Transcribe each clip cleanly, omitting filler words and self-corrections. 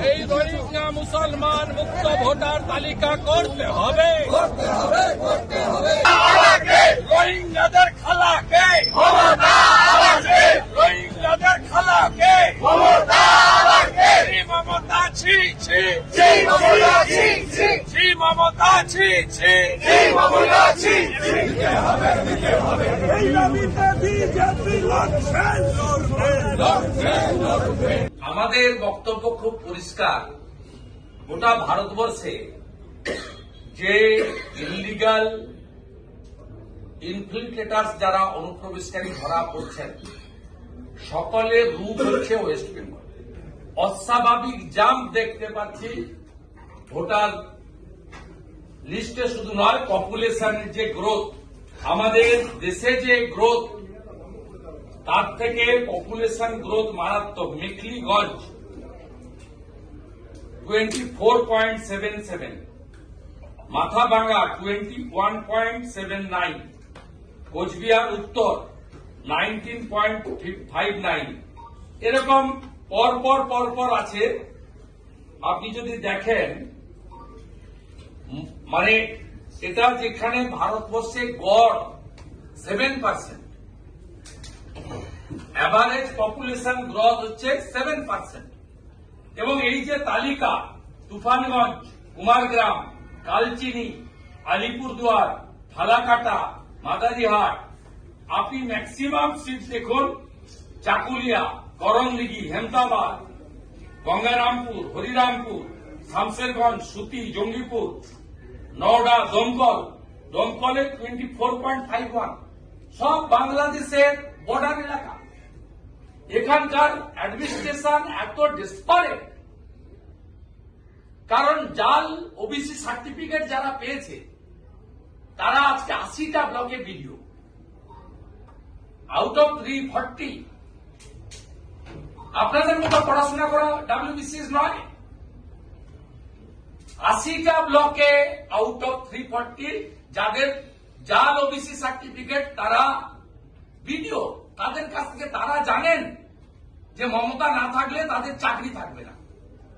এই রোহিঙ্গা মুসলমান মুক্ত ভোটার তালিকা করতে হবে। রোহিঙ্গাদের খালাকে রোহিঙ্গাদের খালাকে মমতা ছি ছি ছি মমতা ছি ছি আমাদের বক্তব্য খুব পরিষ্কার। গোটা ভারতবর্ষে যে ইলিগাল ইনফিল্ট্রেটার্স যারা অনুপ্রবেশকারী ধরা পড়ছেন, সকলের রূপ হচ্ছে ওয়েস্ট বেঙ্গল। অস্বাভাবিক জাম্প দেখতে পাচ্ছি ভোটার লিস্টে, শুধু নয় পপুলেশনের যে গ্রোথ, আমাদের দেশে যে গ্রোথ, তার থেকে পপুলেশন গ্রোথ মারাত্মক। মেখলিগঞ্জ 24.77, মাথাভাঙ্গা 21.79, কোচবিহার উত্তর 19.59, এরকম পরপর আছে। আপনি যদি দেখেন, মানে এটা যেখানে ভারতবর্ষে গড় 7%, এভারেজ পপুলেশন গ্রোথ হচ্ছে 7%। এবং এই যে তালিকা, তুফানগঞ্জ, কুমারগ্রাম, কালচিনি, আলিপুরদুয়ার, ফালাকাটা, মাদারিহাট, আপনি ম্যাক্সিমাম সিট দেখুন চাকুলিয়া, করণদিঘি, হেমতাবাদ, গঙ্গারামপুর, হরিরামপুর, শামশেরগঞ্জ, সুতি, জঙ্গিপুর, নওডা, দমকলে 24.51, সব বাংলাদেশের বর্ডার এলাকা। এখানকার অ্যাডমিনিস্ট্রেশন এত ডেসপারেট, কারণ জাল ওবিসি সার্টিফিকেট যারা পেয়েছে তারা আজকে 80টা ব্লকে ভিডিও, আউট অফ 340। আপনাদের মতো পড়াশোনা করা ডাব্লিউবিসিএস নয়। 80টা ব্লকে আউট অফ 340 যাদের জাল ওবিসি সার্টিফিকেট, তারা ভিডিও, তাদের কাছ থেকে তারা জানেন যে মমতা না থাকলে তাদের চাকরি থাকবে না,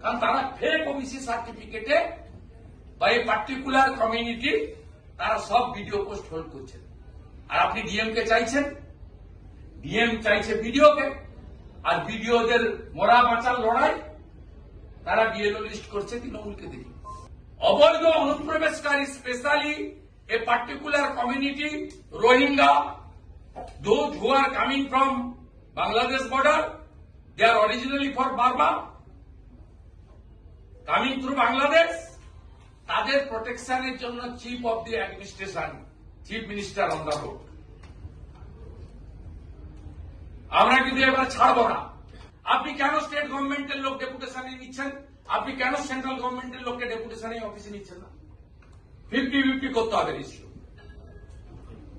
কারণ তারা ফেক ওবিসি সার্টিফিকেটে বা এই পার্টিকুলার কমিউনিটি তারা সব ভিডিও পোস্ট হোল্ড করছেন। আর আপনি ডিএম কে চাইছেন, ডিএম চাইছে ভিডিওকে, আর ভিডিওদের মরা বাঁচার লড়াই তারা বিএলও লিস্ট করছে তৃণমূলকে দিয়ে। অবৈধ অনুপ্রবেশকারী, specially a particular community Rohingya, those who are coming from Bangladesh border, they are originally for Burma, coming through Bangladesh, তাদের প্রোটেকশনের জন্য chief of the administration, chief minister on the road. আমরা কিন্তু এবার ছাড়ব না। আপনি কেন স্টেট গভর্নমেন্টের লোক ডেপুটেশনে নিচ্ছেন? আপনি কেন সেন্ট্রাল গভর্নমেন্টের লোককে ডেপুটেশনে অফিসে নিচ্ছেন না? 50-50 করতে হবে রেশিও।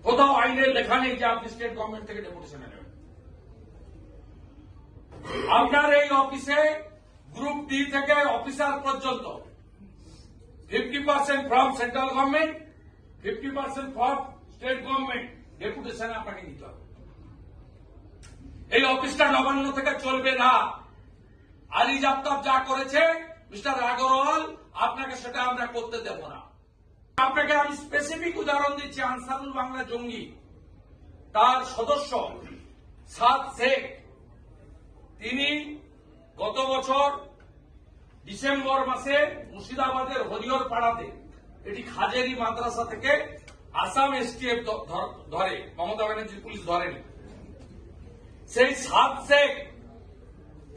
কোথাও আইনের লেখা নেই যে আপনি স্টেট গভর্নমেন্ট থেকে ডেপুটেশনে নেবেন। আপনার এই অফিসে গ্রুপ ডি থেকে অফিসার পর্যন্ত 50% from central government, 50% from state government ডেপুটেশনে আপনাকে নিতে হবে। এই অফিসটা নবান্ন থেকে চলবে না। আলী জাফতাব যা করেছে মিস্টার আগরওয়াল, আপনাকে সেটা আমরা করতে দেব না। আপনাকে আমি স্পেসিফিক উদাহরণ দিচ্ছি। আনসারুল বাংলা জঙ্গি, তার সদস্য সাদ শেখ, তিনি গত বছর ডিসেম্বর মাসে মুর্শিদাবাদের হরিহর পাড়াতে, এটি খাজেরি মাদ্রাসা থেকে আসাম এসটিএফ ধরে, মমতা ব্যানার্জির পুলিশ ধরেনি। সেই সাদ শেখ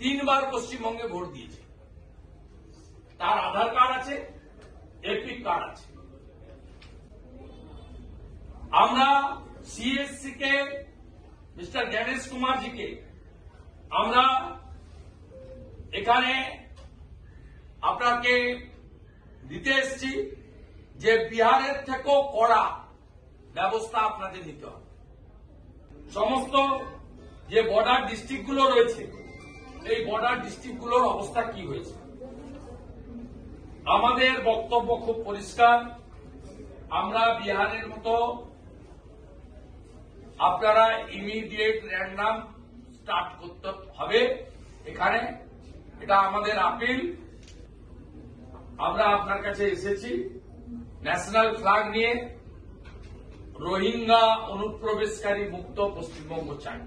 3 বার পশ্চিমবঙ্গে ভোট দিয়েছে। তার আধার কার্ড আছে, এপিক কার্ড আছে। আমরা সিএসসি কে, মিস্টার জ্ঞানেশ কুমারজিকে আমরা এখানে আপনাকে দিতে এসেছি যে বিহারের থেকেও কড়া ব্যবস্থা আপনাদের নিতে হবে। সমস্ত যে বর্ডার ডিস্ট্রিক্টগুলো রয়েছে, এই বর্ডার ডিস্ট্রিক্টগুলোর অবস্থা কি হয়েছে? আমাদের বক্তব্য খুব পরিষ্কার। আমরা বিহারের মতো আপনারা ইমিডিয়েট র্যান্ডাম স্টার্ট করতে হবে এখানে, এটা আমাদের আপিল। আমরা আপনার কাছে এসেছি ন্যাশনাল ফ্ল্যাগ নিয়ে। রোহিঙ্গা অনুপ্রবেশকারী মুক্ত পশ্চিমবঙ্গ চাই।